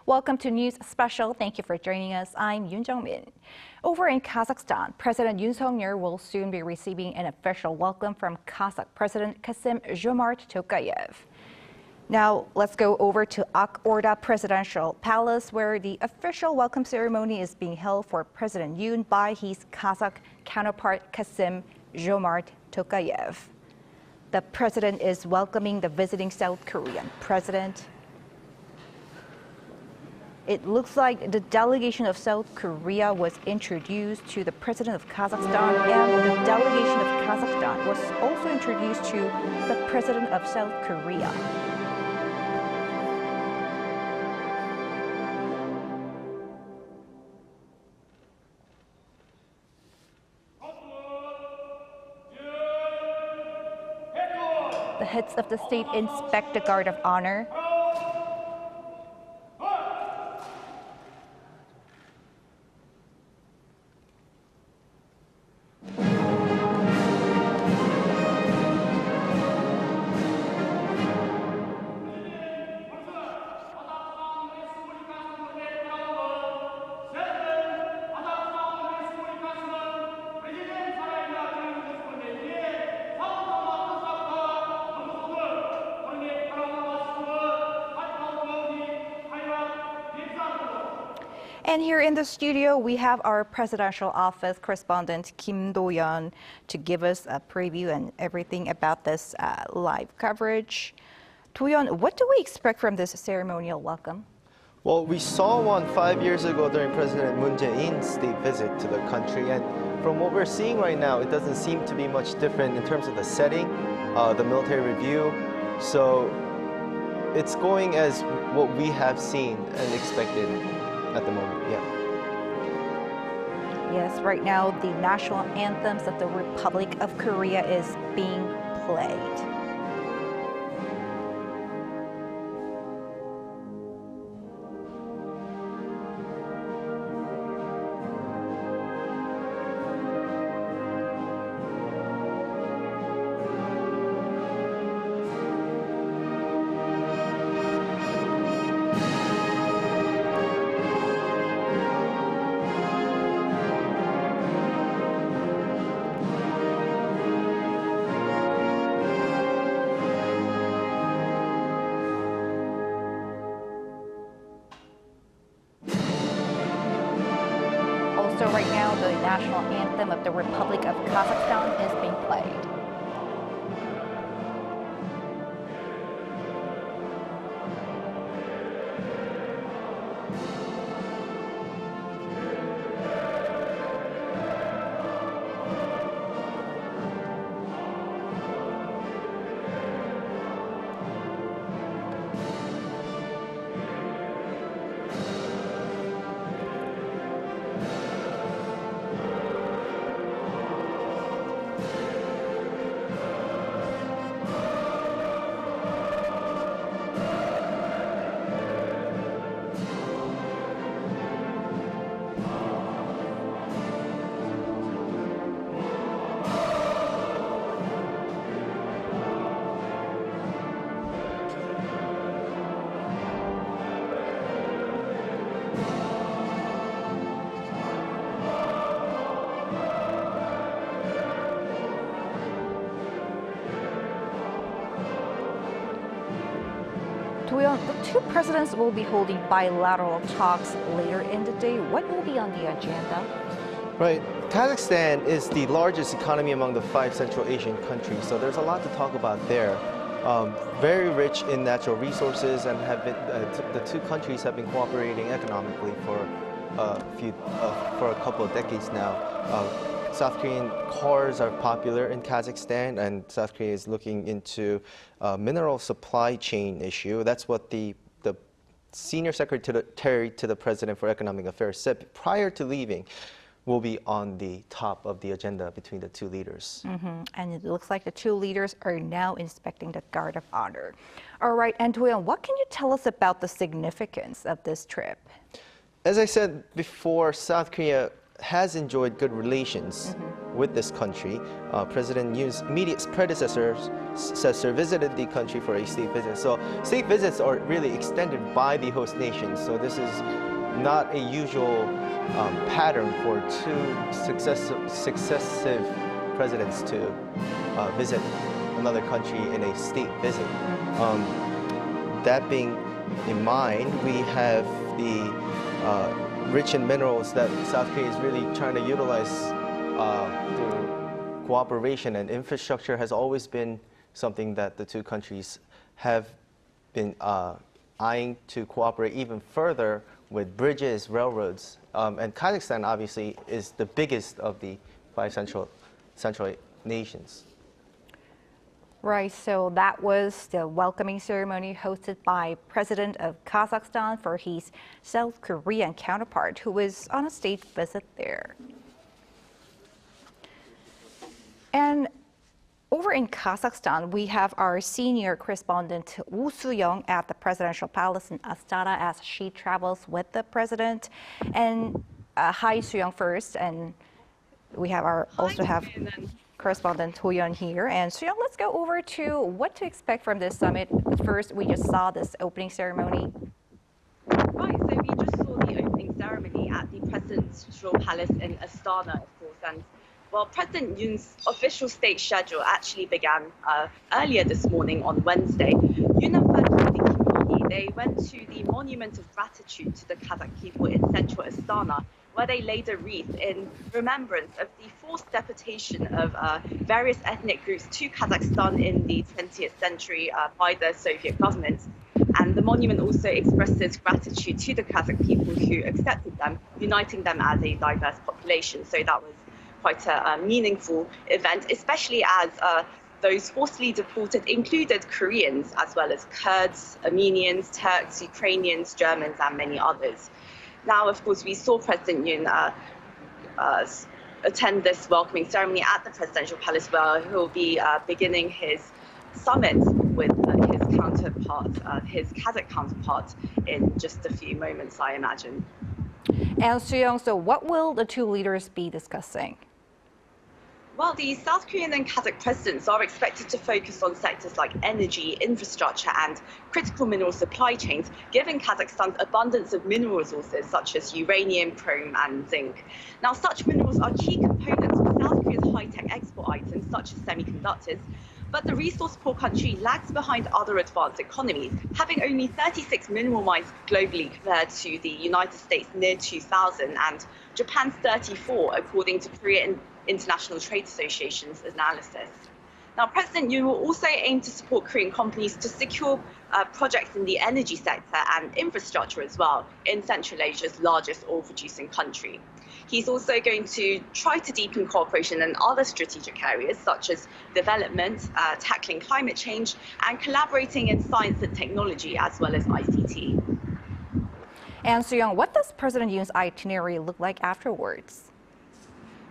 Welcome to News Special. Thank you for joining us. I'm Yoon Jung-min. Over in Kazakhstan, President Yoon Suk-yeol will soon be receiving an official welcome from Kazakh President Kassym-Jomart Tokayev. Now, let's go over to Ak-Orda Presidential Palace, where the official welcome ceremony is being held for President Yoon by his Kazakh counterpart Kassym-Jomart Tokayev. The president is welcoming the visiting South Korean president. It looks like the delegation of South Korea was introduced to the president of Kazakhstan, and the delegation of Kazakhstan was also introduced to the president of South Korea. The heads of the state inspect the guard of honor. And here in the studio, we have our presidential office correspondent, Kim Do-yeon, to give us a preview and everything about this live coverage. Do-yeon, what do we expect from this ceremonial welcome? Well, we saw one 5 years ago during President Moon Jae-in's state visit to the country. And from what we're seeing right now, it doesn't seem to be much different in terms of the setting, the military review. So it's going as what we have seen and expected at the moment, yeah. Yes, right now the national anthems of the Republic of Korea is being played. So right now, the national anthem of the Republic of Kazakhstan is being played. The two presidents will be holding bilateral talks later in the day. What will be on the agenda? Right. Kazakhstan is the largest economy among the 5 Central Asian countries, so there's a lot to talk about there. Very rich in natural resources, and the two countries have been cooperating economically for a couple of decades now. South Korean cars are popular in Kazakhstan, and South Korea is looking into mineral supply chain issue. That's what the senior secretary to the President for Economic Affairs said prior to leaving will be on the top of the agenda between the two leaders. And it looks like the two leaders are now inspecting the Guard of Honor. All right, and Do-yeon, what can you tell us about the significance of this trip? As I said before, South Korea has enjoyed good relations with this country. President Yoon's immediate predecessors successor visited the country for a state visit. So state visits are really extended by the host nation. So this is not a usual pattern for two successive presidents to visit another country in a state visit. That being in mind, we have the rich in minerals that South Korea is really trying to utilize through cooperation, and infrastructure has always been something that the two countries have been eyeing to cooperate even further with bridges, railroads, and Kazakhstan obviously is the biggest of the five central nations. Right, so that was the welcoming ceremony hosted by President of Kazakhstan for his South Korean counterpart, who was on a state visit there. And over in Kazakhstan, we have our senior correspondent Woo Soo-young at the presidential palace in Astana as she travels with the president. And hi, Soo-young first, and we have also have correspondent Ho-yeon here. And Soo-young, let's go over to what to expect from this summit. First, we just saw this opening ceremony. Right, so we just saw the opening ceremony at the presidential palace in Astana, of course, and well, President Yoon's official state schedule actually began earlier this morning on Wednesday. Yoon and President Kim, they went to the Monument of Gratitude to the Kazakh people in central Astana, where they laid a wreath in remembrance of the forced deportation of various ethnic groups to Kazakhstan in the 20th century by the Soviet government. And the monument also expresses gratitude to the Kazakh people who accepted them, uniting them as a diverse population. So that was quite a meaningful event, especially as those forcibly deported included Koreans, as well as Kurds, Armenians, Turks, Ukrainians, Germans, and many others. Now, of course, we saw President Yoon attend this welcoming ceremony at the presidential palace, where he'll be beginning his summit with his counterpart, his Kazakh counterpart, in just a few moments, I imagine. And Soo-young, so what will the two leaders be discussing? Well, the South Korean and Kazakh presidents are expected to focus on sectors like energy, infrastructure, and critical mineral supply chains, given Kazakhstan's abundance of mineral resources such as uranium, chrome, and zinc. Now, such minerals are key components of South Korea's high-tech export items, such as semiconductors. But the resource-poor country lags behind other advanced economies, having only 36 mineral mines globally compared to the United States' near 2,000 and Japan's 34, according to Korea International Trade Association's analysis. Now, President Yoon will also aim to support Korean companies to secure projects in the energy sector and infrastructure as well in Central Asia's largest oil-producing country. He's also going to try to deepen cooperation in other strategic areas such as development, tackling climate change, and collaborating in science and technology as well as ICT. And Soo-young, what does President Yoon's itinerary look like afterwards?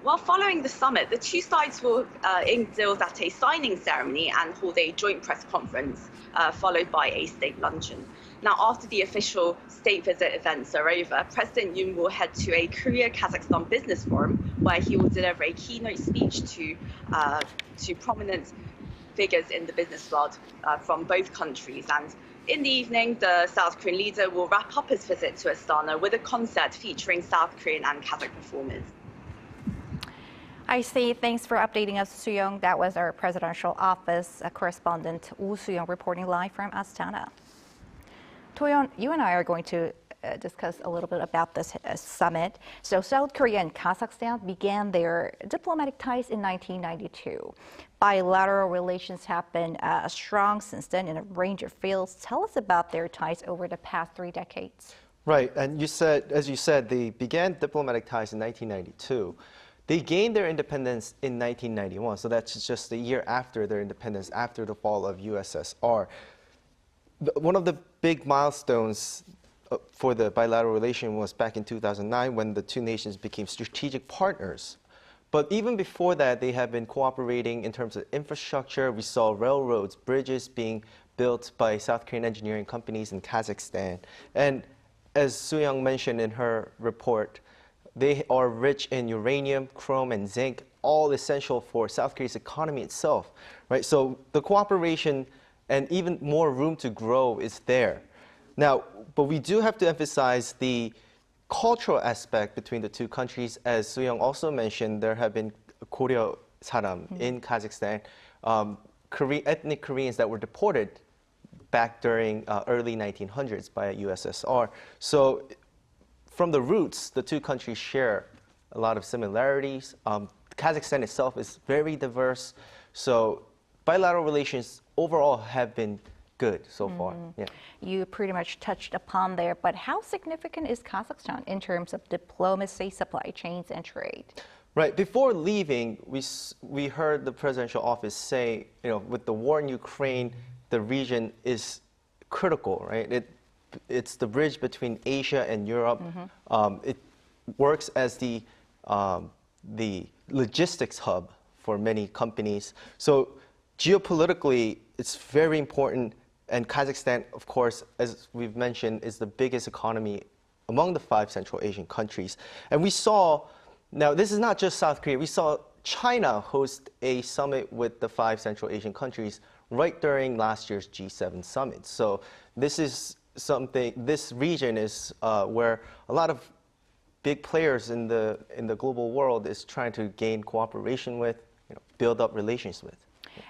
Well, following the summit, the two sides will indulge at a signing ceremony and hold a joint press conference, followed by a state luncheon. Now, after the official state visit events are over, President Yoon will head to a Korea-Kazakhstan business forum, where he will deliver a keynote speech to prominent figures in the business world from both countries. And in the evening, the South Korean leader will wrap up his visit to Astana with a concert featuring South Korean and Kazakh performers. I see. Thanks for updating us, Soo-young. That was our presidential office correspondent, Woo Soo-young, reporting live from Astana. Toyeon, you and I are going to discuss a little bit about this summit. So South Korea and Kazakhstan began their diplomatic ties in 1992. Bilateral relations have been strong since then in a range of fields. Tell us about their ties over the past 3 decades. Right, and as you said, they began diplomatic ties in 1992. They gained their independence in 1991, so that's just the year after their independence, after the fall of USSR. One of the big milestones for the bilateral relation was back in 2009 when the two nations became strategic partners. But even before that, they have been cooperating in terms of infrastructure. We saw railroads, bridges being built by South Korean engineering companies in Kazakhstan. And as Soo-young mentioned in her report, they are rich in uranium, chrome, and zinc, all essential for South Korea's economy itself, right? So the cooperation and even more room to grow is there. Now, but we do have to emphasize the cultural aspect between the two countries. As Soo-young also mentioned, there have been Korea-Kazakhstan in Kazakhstan, ethnic Koreans that were deported back during early 1900s by USSR. So from the roots, the two countries share a lot of similarities. Kazakhstan itself is very diverse. So bilateral relations overall have been good so far. Yeah. You pretty much touched upon there, but how significant is Kazakhstan in terms of diplomacy, supply chains, and trade? Right. Before leaving, we heard the presidential office say, with the war in Ukraine, the region is critical, right? It's the bridge between Asia and Europe. It works as the logistics hub for many companies. So geopolitically, it's very important. And Kazakhstan, of course, as we've mentioned, is the biggest economy among the 5 Central Asian countries. And we saw, now this is not just South Korea, we saw China host a summit with the 5 Central Asian countries right during last year's G7 summit. So this is something, this region is where a lot of big players in the global world is trying to gain cooperation with, build up relations with.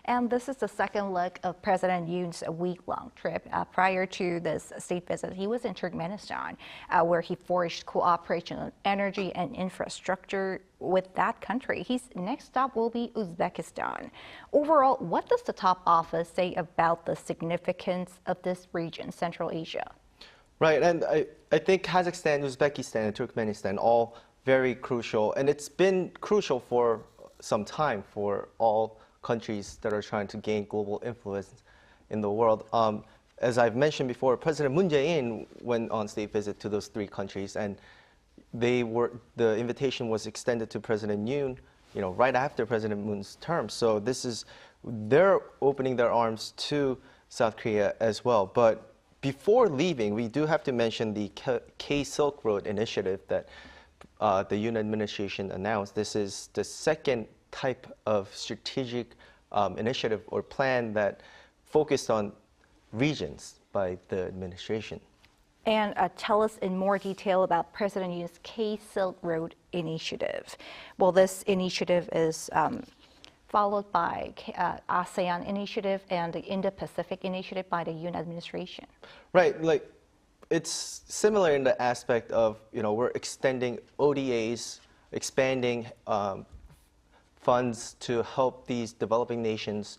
And this is the second leg of President Yoon's week-long trip. Prior to this state visit, he was in Turkmenistan, where he forged cooperation on energy and infrastructure with that country. His next stop will be Uzbekistan. Overall, what does the top office say about the significance of this region, Central Asia? Right, and I think Kazakhstan, Uzbekistan, and Turkmenistan all very crucial, and it's been crucial for some time for all countries that are trying to gain global influence in the world. As I've mentioned before, President Moon Jae-in went on state visit to those 3 countries, and the invitation was extended to President Yoon, right after President Moon's term. So they're opening their arms to South Korea as well. But before leaving, we do have to mention the K-Silk Road initiative that the Yoon administration announced. This is the second type of strategic initiative or plan that focused on regions by the administration. And tell us in more detail about President Yoon's K-Silk Road initiative. Well, this initiative is followed by ASEAN initiative and the Indo-Pacific initiative by the Yoon administration. Right, it's similar in the aspect of, we're extending ODAs, expanding funds to help these developing nations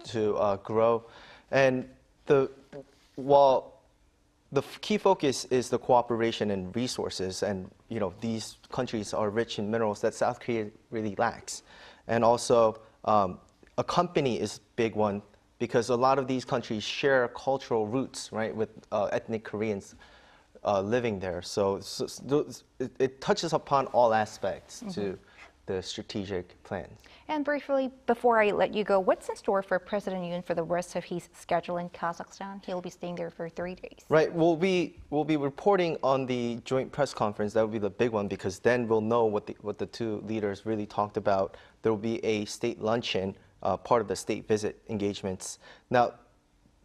to grow. And while the key focus is the cooperation and resources, and these countries are rich in minerals that South Korea really lacks. And also, a company is a big one because a lot of these countries share cultural roots, right, with ethnic Koreans living there. So it touches upon all aspects to the strategic plan. And briefly, before I let you go, what's in store for President Yoon for the rest of his schedule in Kazakhstan? He'll be staying there for 3 days. Right. We'll be reporting on the joint press conference. That will be the big one because then we'll know what the 2 leaders really talked about. There will be a state luncheon, part of the state visit engagements. Now,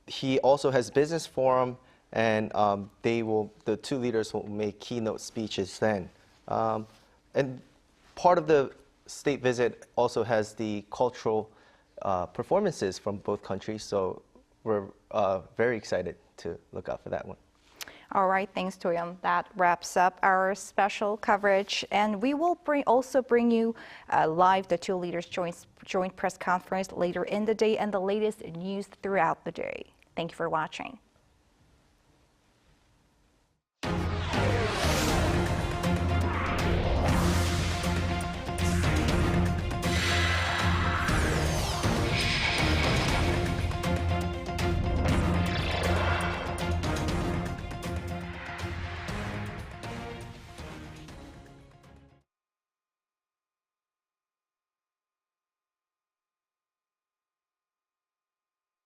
he also has business forum, and the 2 leaders will make keynote speeches then. And part of the state visit also has the cultural performances from both countries, so we're very excited to look out for that one. All right, thanks, Toyum. That wraps up our special coverage, and we will also bring you live the 2 leaders' joint press conference later in the day and the latest news throughout the day. Thank you for watching.